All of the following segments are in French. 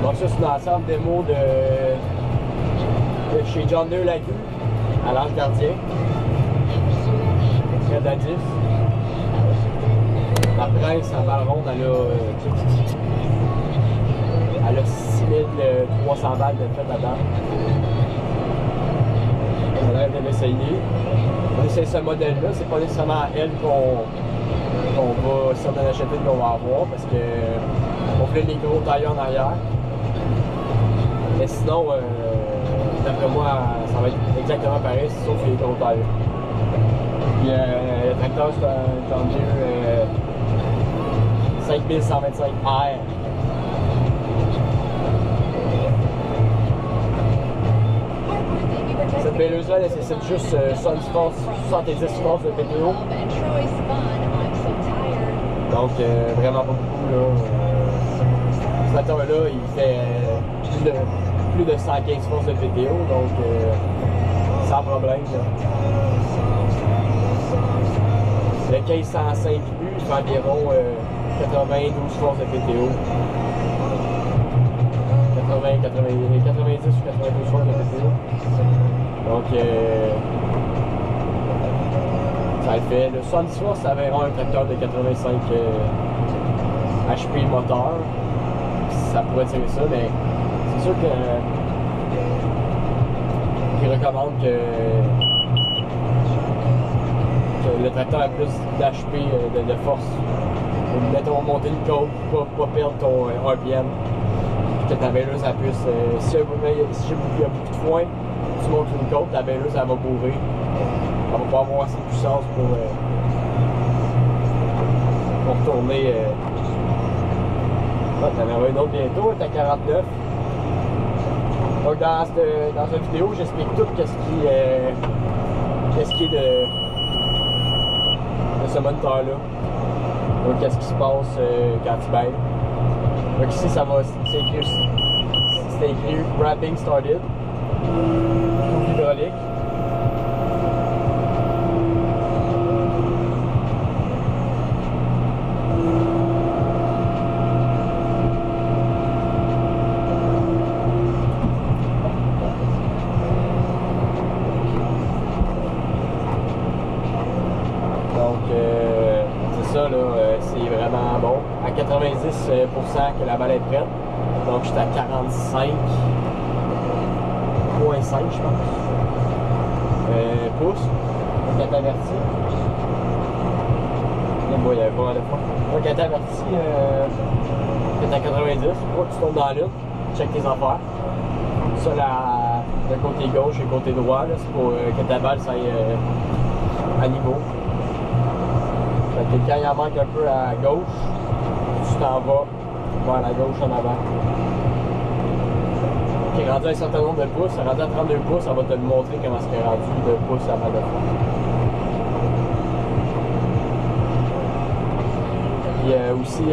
Donc ça, c'est une ensemble démo de chez John Deere à l'Ange Gardien. Très d'adif. La Presse à balle ronde, elle a 6300 balles de fait là-dedans. On a l'air de l'essayer. On essaie ce modèle-là, c'est pas nécessairement elle qu'on va, si on en achète une, qu'on va avoir, parce que on fait les gros tailleurs en arrière. Mais sinon, d'après moi, ça va être exactement pareil, sauf les gros tailleurs. Puis le tracteur, c'est un John Deere 5125R. Cette baileuse-là nécessite juste 70 forces de PTO. Donc vraiment pas beaucoup là. Ce tracteur-là, il fait plus de 115 forces de PTO, donc sans problème. Là. Le 1505U fait environ 92 forces de PTO. 90 ou 92 forces de PTO. Donc, ça le fait. Le 70 forces, ça avait un tracteur de 85 HP moteur. Ça pourrait tirer ça, mais c'est sûr que il recommande que le tracteur a plus d'HP, de force. Mettons, monter une côte, pas perdre ton RPM. Que ta baileuse a plus. Si il y a beaucoup de foin, tu montes une côte, ta baileuse elle va bourrer. Elle va pas avoir assez de puissance pour retourner. Ah, t'en auras une autre bientôt, elle est à 49. Donc dans cette vidéo, j'explique tout qu'est-ce qui est de ce moniteur-là. Donc qu'est-ce qui se passe quand tu bailes. Donc ici, c'est écrit Wrapping Started, tout hydraulique. Donc c'est ça là, c'est vraiment bon. À 90% que la balle est prête. Donc j'étais à 45,5 je pense. Pouces. Donc elle est avertie. Bon, il y avait pas mal de fois. Donc elle est avertie que t'es à 90. Faut que tu tombes dans l'une. Check tes affaires. Ça le côté gauche et le côté droit, c'est pour que ta balle soit à niveau. Fait que quand il en manque un peu à gauche, tu t'en vas vers la gauche en avant. Qui est rendu à un certain nombre de pouces, rendu à 32 pouces, ça va te montrer comment c'est rendu de pouces à ma de fond. Puis aussi,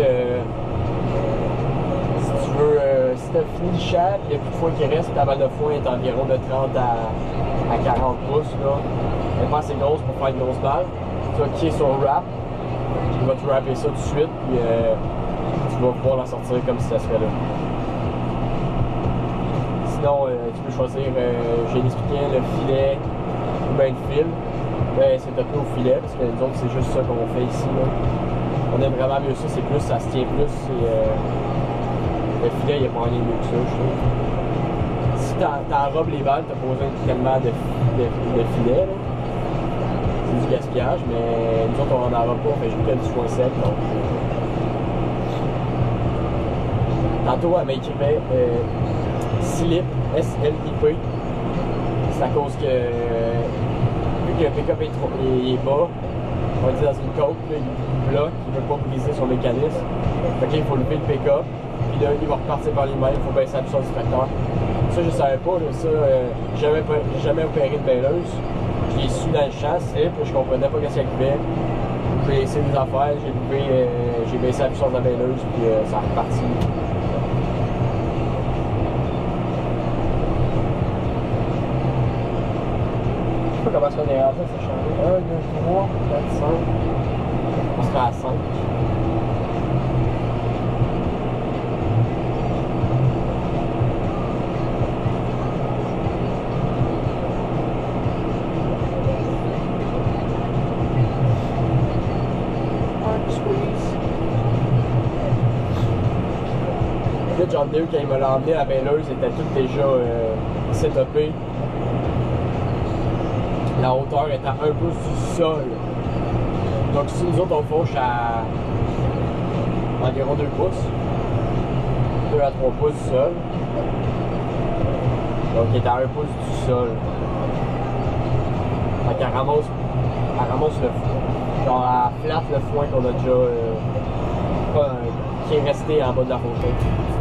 si tu veux, si tu as fini le chat, il n'y a plus de foin qui reste, ta balle de foin est environ de 30 à 40 pouces. Là. Elle n'est pas assez grosse pour faire une grosse balle. Tu vas cliquer sur Wrap. Tu vas te wrapper ça tout de suite, puis tu vas pouvoir la sortir comme si ça se fait là. Sinon, tu peux choisir, j'ai expliqué le filet ou bien le fil. C'est topé au filet, parce que nous autres, c'est juste ça qu'on fait ici. Là. On aime vraiment mieux ça, c'est plus, ça se tient plus. Le filet, il n'y a pas rien mieux que ça, je trouve. Si tu enrobes les balles, tu n'as pas besoin tellement de filet. Là. C'est du gaspillage, mais nous autres on n'en enrobe pas, on fait juste du foin sec. Donc. Tantôt elle m'écrivait slip, S-L-I-P. C'est à cause que vu que le pick-up est bas, on dit dans une côte, là, il bloque, il ne veut pas briser son mécanisme. Fait que là, il faut lever le pick-up, puis là il va repartir par lui-même, il faut baisser la puissance du tracteur. Ça je savais pas, là, ça j'ai jamais opéré de baileuse. Je l'ai su dans le champ, c'est je comprenais pas ce qu'il arrivait. J'ai essayé des affaires, j'ai baissé la puissance de la baileuse, puis ça a reparti. Je sais pas comment est-ce qu'on est rendu à ce champ-là. 1, 2, 3, 4, 5. On sera à 5. John Deere, quand il m'a emmené à la baileuse, c'était tout déjà setupé. La hauteur était 1 pouce du sol. Donc si nous autres on fauche à environ 2 pouces, 2 à 3 pouces du sol. Donc il est à 1 pouce du sol. Fait qu'elle ramasse le foin. Genre elle flatte le foin qu'on a déjà qui est resté en bas de la faucheuse.